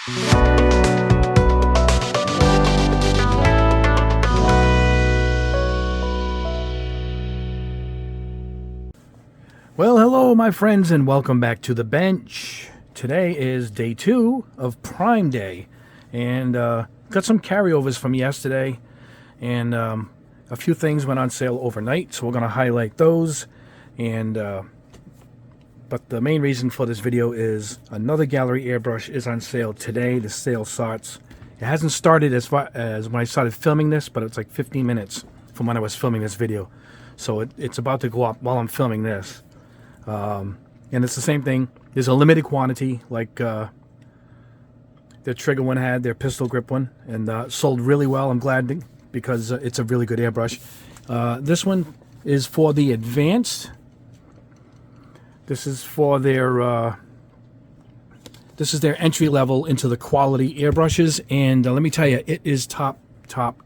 Well, hello my friends, and welcome back to the bench. Today is day 2 of Prime Day, and got some carryovers from yesterday, and a few things went on sale overnight, so we're going to highlight those. And but the main reason for this video is another gallery airbrush is on sale today. The sale starts, it hasn't started as far as when I started filming this, but it's like 15 minutes from when I was filming this video, so it's about to go up while I'm filming this. And it's the same thing. There's a limited quantity, like their trigger one had, their pistol grip one, and sold really well. I'm glad, because it's a really good airbrush. This one is for the advanced. This is for their this is their entry level into the quality airbrushes, and let me tell you, it is top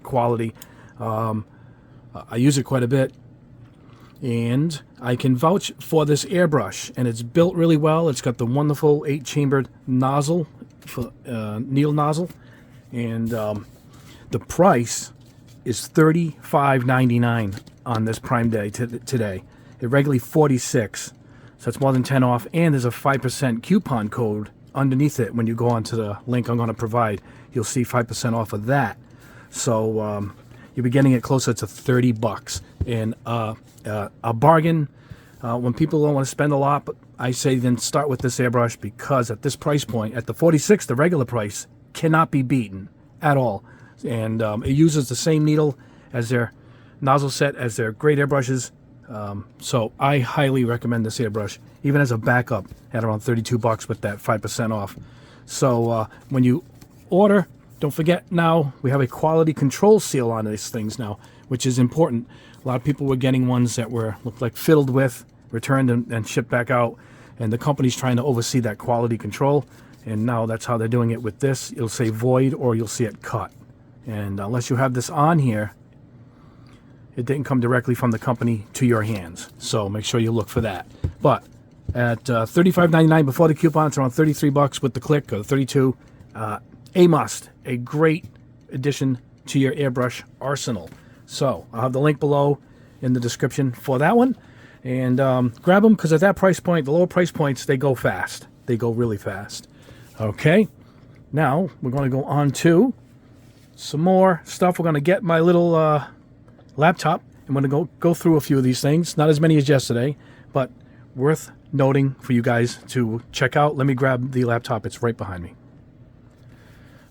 quality. I use it quite a bit, and I can vouch for this airbrush, and it's built really well. It's got the wonderful 8-chambered nozzle, for needle nozzle, and the price is $35.99 on this Prime Day today. It regularly $46, so it's more than 10 off, and there's a 5% coupon code underneath it. When you go onto the link I'm going to provide, you'll see 5% off of that. So you'll be getting it closer to 30 bucks, and a bargain when people don't want to spend a lot. But I say then start with this airbrush, because at this price point, at the 46, the regular price, cannot be beaten at all. And it uses the same needle as their nozzle set as their great airbrushes. So I highly recommend this airbrush, even as a backup, at around 32 bucks with that 5% off. So when you order, don't forget, now we have a quality control seal on these things now, which is important. A lot of people were getting ones that looked like fiddled with, returned and shipped back out, and the company's trying to oversee that quality control, and now that's how they're doing it with this. It'll say void, or you'll see it cut. And unless you have this on here, it didn't come directly from the company to your hands, so make sure you look for that. But at $35.99 before the coupon, it's around 33 bucks with the click, or 32. A must, a great addition to your airbrush arsenal. So I'll have the link below in the description for that one, and grab them, because at that price point, the lower price points, they go fast. They go really fast. Okay, now we're going to go on to some more stuff. We're going to get my little laptop. I'm going to go through a few of these things. Not as many as yesterday, but worth noting for you guys to check out. Let me grab the laptop. It's right behind me.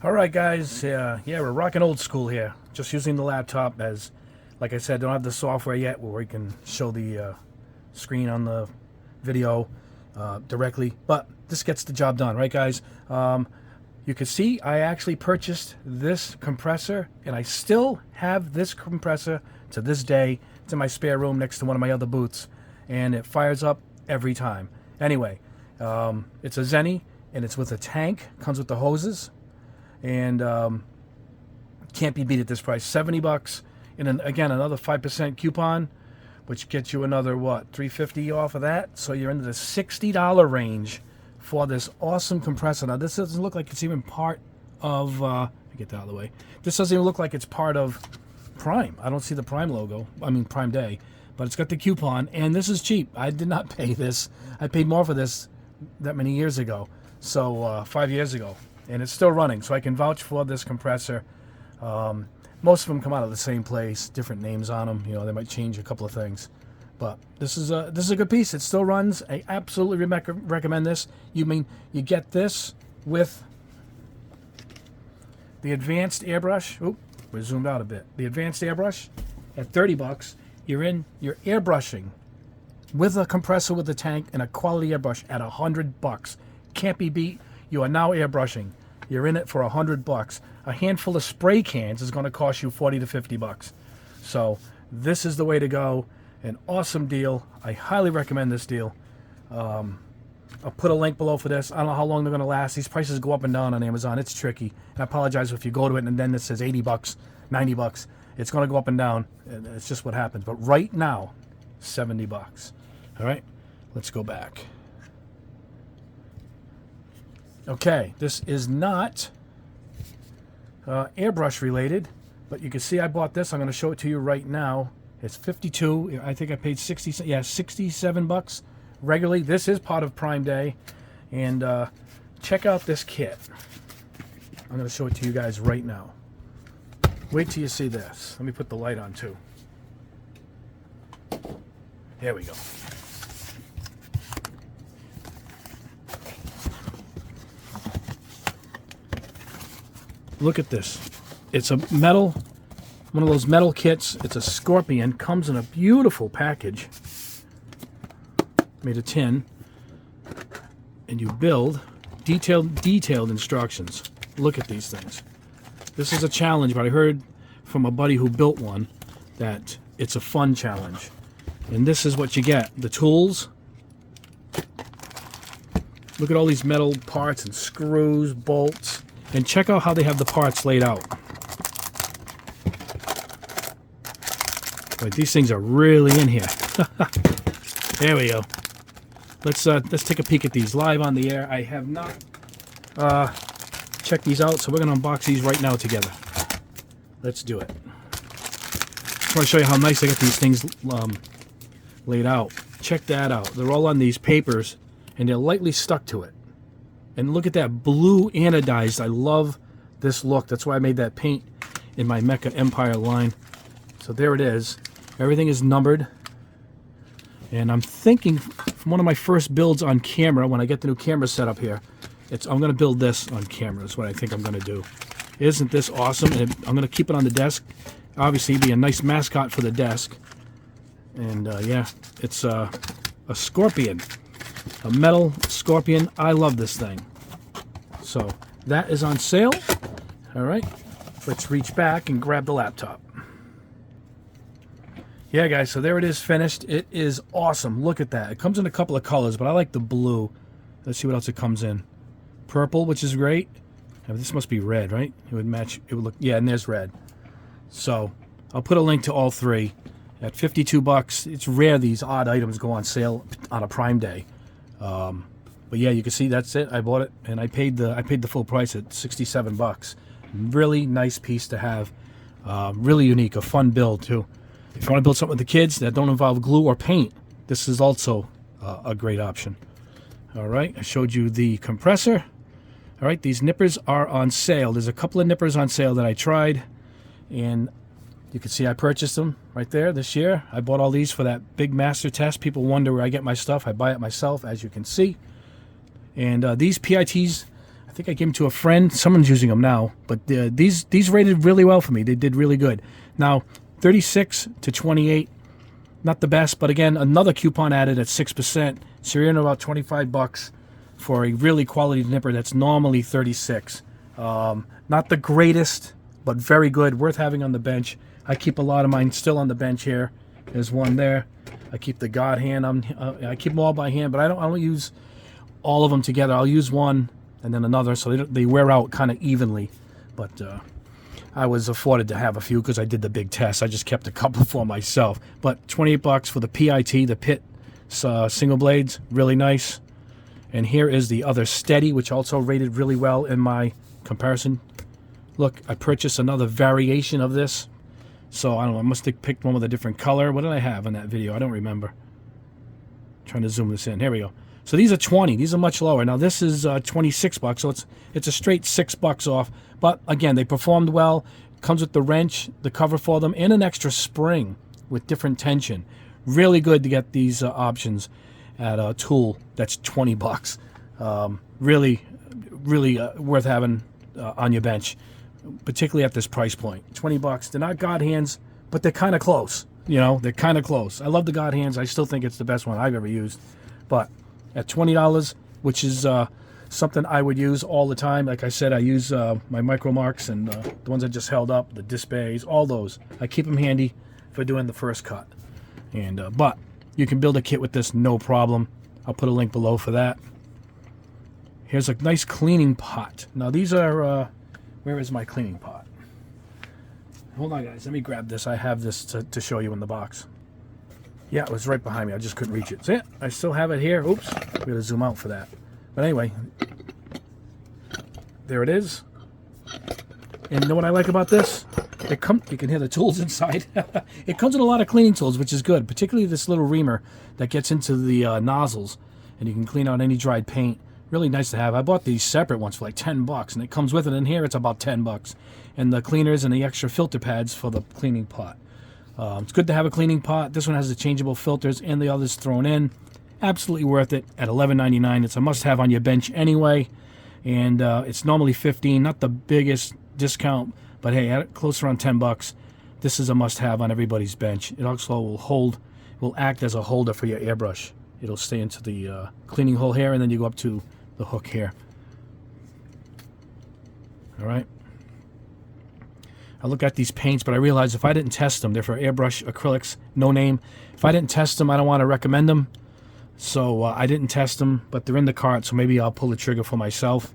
All right, guys. Yeah, we're rocking old school here. Just using the laptop as, like I said, don't have the software yet where we can show the screen on the video directly, but this gets the job done, right, guys? You can see I actually purchased this compressor, and I still have this compressor to this day. It's in my spare room next to one of my other booths, and it fires up every time. Anyway, it's a Zenny, and it's with a tank, comes with the hoses, and can't be beat at this price. 70 bucks, and then again another 5% coupon, which gets you another, what, $3.50 off of that. So you're into the $60 range for this awesome compressor. Now this doesn't look like it's even part of get that out of the way. This doesn't even look like it's part of Prime. I don't see the Prime logo, I mean Prime Day, but it's got the coupon, and this is cheap. I did not pay this. I paid more for this that many years ago, so 5 years ago, and it's still running, so I can vouch for this compressor. Most of them come out of the same place, different names on them. You know, they might change a couple of things, but this is a good piece. It still runs. I absolutely recommend this. You get this with the advanced airbrush. Oop, we zoomed out a bit. The advanced airbrush at 30 bucks. You're airbrushing with a compressor with a tank and a quality airbrush at 100 bucks. Can't be beat. You are now airbrushing. You're in it for 100 bucks. A handful of spray cans is going to cost you 40 to 50 bucks. So this is the way to go. An awesome deal. I highly recommend this deal. I'll put a link below for this. I don't know how long they're going to last. These prices go up and down on Amazon. It's tricky. And I apologize if you go to it and then it says 80 bucks, 90 bucks. It's going to go up and down. It's just what happens. But right now, 70 bucks. All right, let's go back. Okay, this is not airbrush related, but you can see I bought this. I'm going to show it to you right now. It's 52. I think I paid 67 bucks regularly. This is part of Prime Day, and check out this kit. I'm going to show it to you guys right now. Wait till you see this. Let me put the light on too. There we go. Look at this. It's a metal, one of those metal kits. It's a Scorpion. Comes in a beautiful package. Made of tin. And you build detailed instructions. Look at these things. This is a challenge, but I heard from a buddy who built one that it's a fun challenge. And this is what you get. The tools. Look at all these metal parts and screws, bolts. And check out how they have the parts laid out. But these things are really in here. There we go. Let's take a peek at these live on the air. I have not checked these out, so we're going to unbox these right now together. Let's do it. Just want to show you how nice I got these things laid out. Check that out. They're all on these papers, and they're lightly stuck to it. And look at that blue anodized. I love this look. That's why I made that paint in my Mecha Empire line. So there it is. Everything is numbered. And I'm thinking from one of my first builds on camera, when I get the new camera set up here, I'm going to build this on camera is what I think I'm going to do. Isn't this awesome? And I'm going to keep it on the desk. Obviously, be a nice mascot for the desk. And yeah, it's a Scorpion. A metal Scorpion. I love this thing. So that is on sale. All right, let's reach back and grab the laptop. Yeah, guys, so there it is finished. It is awesome. Look at that. It comes in a couple of colors, but I like the blue. Let's see what else it comes in. Purple, which is great. This must be red, right? It would match. It would look. Yeah, and there's red. So I'll put a link to all three. At 52 bucks, it's rare these odd items go on sale on a Prime Day. But yeah, you can see that's it. I bought it and I paid the full price at 67 bucks. Really nice piece to have. Really unique, a fun build too. If you want to build something with the kids that don't involve glue or paint, this is also a great option. All right, I showed you the compressor. All right, these nippers are on sale. There's a couple of nippers on sale that I tried, and you can see I purchased them right there this year. I bought all these for that big master test. People wonder where I get my stuff. I buy it myself, as you can see. And these PITs, I think I gave them to a friend. Someone's using them now, but these rated really well for me. They did really good. Now, 36 to 28, not the best, but again, another coupon added at 6%. So you're in about 25 bucks for a really quality nipper that's normally 36. Not the greatest, but very good, worth having on the bench. I keep a lot of mine still on the bench here. There's one there. I keep the God hand. I keep them all by hand, but I don't use all of them together. I'll use one and then another, so they wear out kind of evenly. But I was afforded to have a few because I did the big test. I just kept a couple for myself. But 28 bucks for the PIT, the Pit single blades, really nice. And here is the other Steady, which also rated really well in my comparison. Look, I purchased another variation of this. So, I don't know, I must have picked one with a different color. What did I have in that video? I don't remember. Trying to zoom this in. Here we go. So these are 20. These are much lower. Now this is 26 bucks, so it's a straight $6 off. But again, they performed well. Comes with the wrench, the cover for them, and an extra spring with different tension. Really good to get these options at a tool that's 20 bucks. Really worth having on your bench, particularly at this price point. 20 bucks. They're not God hands, but they're kind of close. You know, they're kind of close. I love the God hands. I still think it's the best one I've ever used. But at $20, which is something I would use all the time. Like I said, I use my micro marks and the ones I just held up, the disc bays, all those. I keep them handy for doing the first cut. And but you can build a kit with this, no problem. I'll put a link below for that. Here's a nice cleaning pot. Now these are, where is my cleaning pot? Hold on, guys. Let me grab this. I have this to show you in the box. Yeah, it was right behind me. I just couldn't reach it. See it? I still have it here. Oops. We got to zoom out for that. But anyway, there it is. And you know what I like about this? You can hear the tools inside. It comes with a lot of cleaning tools, which is good, particularly this little reamer that gets into the nozzles, and you can clean out any dried paint. Really nice to have. I bought these separate ones for like $10, and it comes with it. In here, it's about $10, and the cleaners and the extra filter pads for the cleaning pot. It's good to have a cleaning pot. This one has the changeable filters and the others thrown in. Absolutely worth it at $11.99. It's a must-have on your bench anyway, and it's normally $15. Not the biggest discount, but hey, at close around $10, this is a must-have on everybody's bench. It also will act as a holder for your airbrush. It'll stay into the cleaning hole here, and then you go up to the hook here. All right. I look at these paints, but I realize if I didn't test them, they're for airbrush acrylics, no name. If I didn't test them, I don't want to recommend them. So I didn't test them, but they're in the cart, so maybe I'll pull the trigger for myself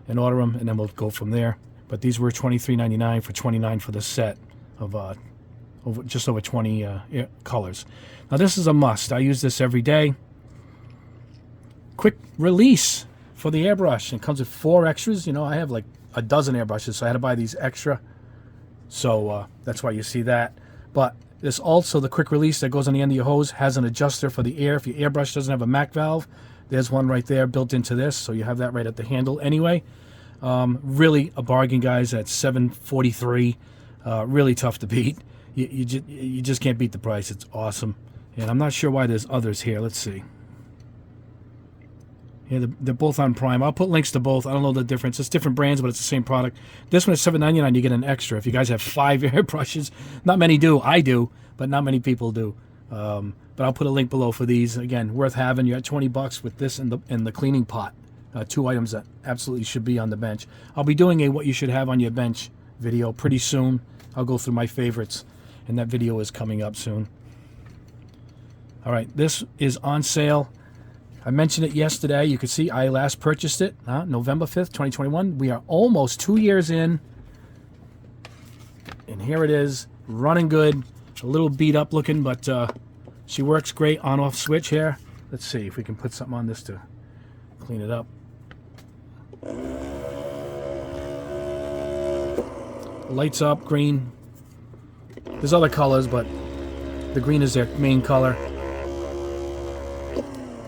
and order them, and then we'll go from there. But these were $23.99 for $29 for the set of just over 20 colors. Now this is a must. I use this every day. Quick release for the airbrush. It comes with 4 extras. You know, I have like a dozen airbrushes, so I had to buy these extra. So that's why you see that. But there's also the quick release that goes on the end of your hose, has an adjuster for the air. If your airbrush doesn't have a Mac valve, there's one right there built into this, so you have that right at the handle anyway. Really a bargain, guys, at $7.43. Really tough to beat. You just can't beat the price. It's awesome. And I'm not sure why there's others here. Let's see. Yeah, they're both on Prime. I'll put links to both. I don't know the difference. It's different brands, but it's the same product. This one is $7.99. You get an extra. If you guys have 5 airbrushes, not many do. I do, but not many people do. But I'll put a link below for these. Again, worth having. You're at $20 with this and the cleaning pot. 2 items that absolutely should be on the bench. I'll be doing a what you should have on your bench video pretty soon. I'll go through my favorites, and that video is coming up soon. All right, this is on sale. I mentioned it yesterday. You can see I last purchased it November 5th, 2021. We are almost 2 years in, and here it is, running good. A little beat up looking, but she works great. On-off switch here. Let's see if we can put something on this to clean it up. Lights up, green. There's other colors, but the green is their main color.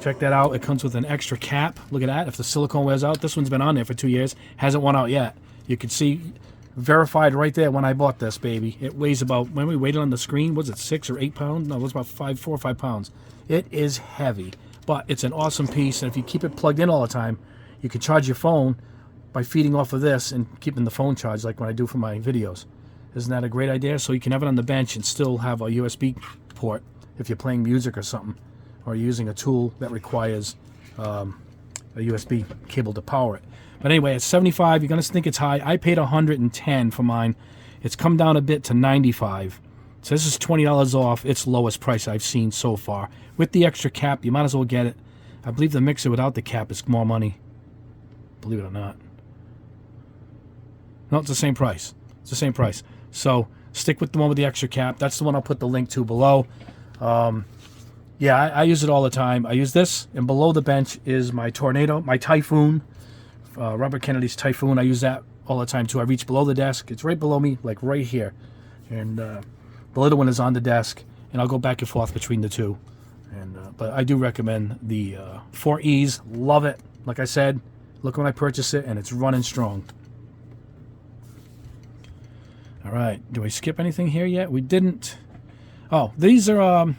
Check that out. It comes with an extra cap. Look at that. If the silicone wears out, this one's been on there for 2 years. Hasn't worn out yet. You can see verified right there when I bought this baby. It weighs about, when we weighed it on the screen, was it 6 or 8 pounds? No, it was about 4 or 5 pounds. It is heavy, but it's an awesome piece. And if you keep it plugged in all the time, you can charge your phone by feeding off of this and keeping the phone charged like when I do for my videos. Isn't that a great idea? So you can have it on the bench and still have a USB port if you're playing music or something, or using a tool that requires a USB cable to power it. But anyway, at $75, you're going to think it's high. I paid $110 for mine. It's come down a bit to $95. So this is $20 off its lowest price I've seen so far. With the extra cap, you might as well get it. I believe the mixer without the cap is more money. Believe it or not. No, it's the same price. It's the same price. So stick with the one with the extra cap. That's the one I'll put the link to below. Yeah, I use it all the time. I use this, and below the bench is my Tornado, my Typhoon, Robert Kennedy's Typhoon. I use that all the time too. I reach below the desk. It's right below me, like right here. And the little one is on the desk, and I'll go back and forth between the two. And but I do recommend the 4Es. Love it. Like I said, look when I purchased it, and it's running strong. All right. Do I skip anything here yet? We didn't. Oh, these are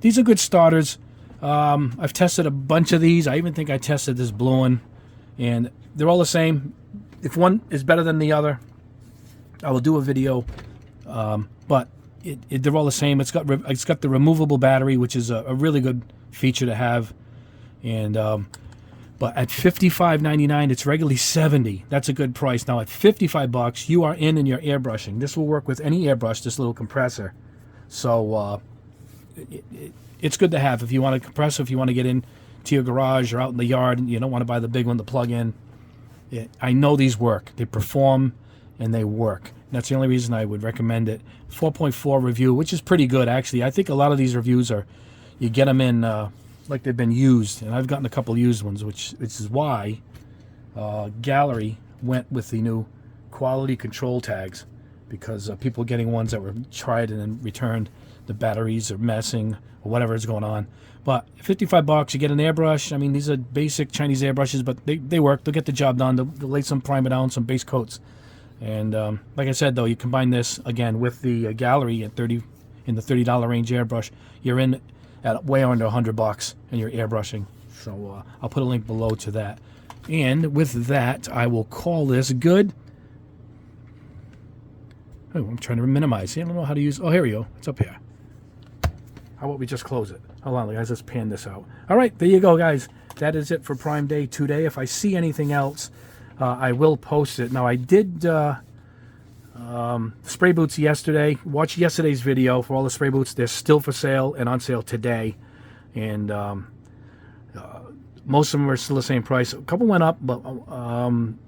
good starters. I've tested a bunch of these. I even think I tested this blue one, and they're all the same. If one is better than the other, I will do a video. But they're all the same. It's got the removable battery, which is a really good feature to have. And but at $55.99, it's regularly $70. That's a good price. Now at $55, you are in your airbrushing. This will work with any airbrush. This little compressor. So it's good to have if you want a compressor. If you want to get into your garage or out in the yard, and you don't want to buy the big one to plug in. I know these work. They perform and they work. That's the only reason I would recommend it. 4.4 review, which is pretty good, actually. I think a lot of these reviews are, you get them in like they've been used. And I've gotten a couple used ones, which is why Gallery went with the new quality control tags because people are getting ones that were tried and then returned. The batteries are messing or whatever is going on. But $55, you get an airbrush. I mean, these are basic Chinese airbrushes, but they work. They'll get the job done. They'll lay some primer down, some base coats. And like I said, though, you combine this, again, with the gallery at in the $30 range airbrush, you're in at way under $100 and you're airbrushing. So I'll put a link below to that. And with that, I will call this good. Oh, I'm trying to minimize. I don't know how to use. Oh, here we go. It's up here. How about we just close it? Hold on, guys. Let's pan this out. All right, there you go, guys. That is it for Prime Day today. If I see anything else, I will post it. Now, I did spray boots yesterday. Watch yesterday's video for all the spray boots. They're still for sale and on sale today. And most of them are still the same price. A couple went up, but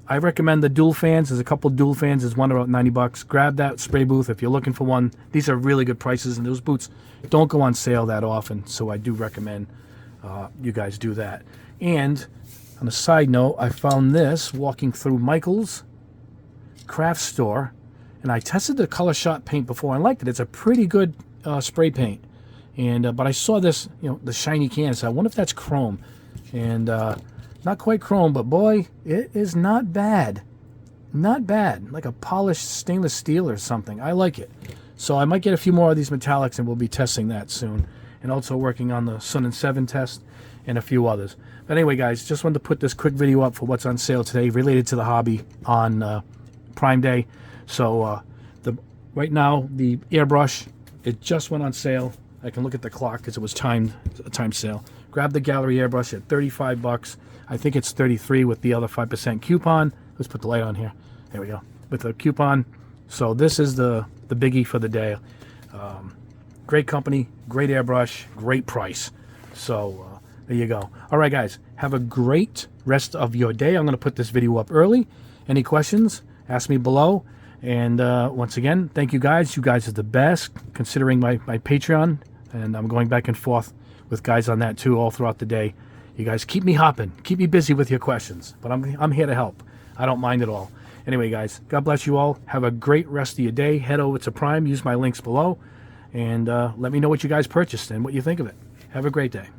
I recommend the dual fans. There's a couple dual fans. There's one about $90. Grab that spray booth if you're looking for one. These are really good prices, and those boots don't go on sale that often, so I do recommend you guys do that. And on a side note, I found this walking through Michael's craft store, and I tested the Color Shot paint before. I liked it. It's a pretty good spray paint, and but I saw this, the shiny can. So I wonder if that's chrome. And not quite chrome, but boy, it is not bad. Not bad. Like a polished stainless steel or something. I like it. So I might get a few more of these metallics, and we'll be testing that soon. And also working on the Sun and 7 test and a few others. But anyway, guys, just wanted to put this quick video up for what's on sale today related to the hobby on Prime Day. So right now, the airbrush, it just went on sale. I can look at the clock because it was a timed sale. Grab the gallery airbrush at $35. I think it's $33 with the other 5% coupon. Let's put the light on here. There we go. With the coupon. So this is the biggie for the day. Great company, great airbrush, great price. So there you go. All right, guys. Have a great rest of your day. I'm going to put this video up early. Any questions? Ask me below. And once again, thank you guys. You guys are the best, considering my Patreon. And I'm going back and forth with guys on that too all throughout the day. You guys keep me hopping, keep me busy with your questions, but I'm here to help. I don't mind at all. Anyway, guys, God bless you all. Have a great rest of your day. Head over to Prime, use my links below, and let me know what you guys purchased and what you think of it. Have a great day.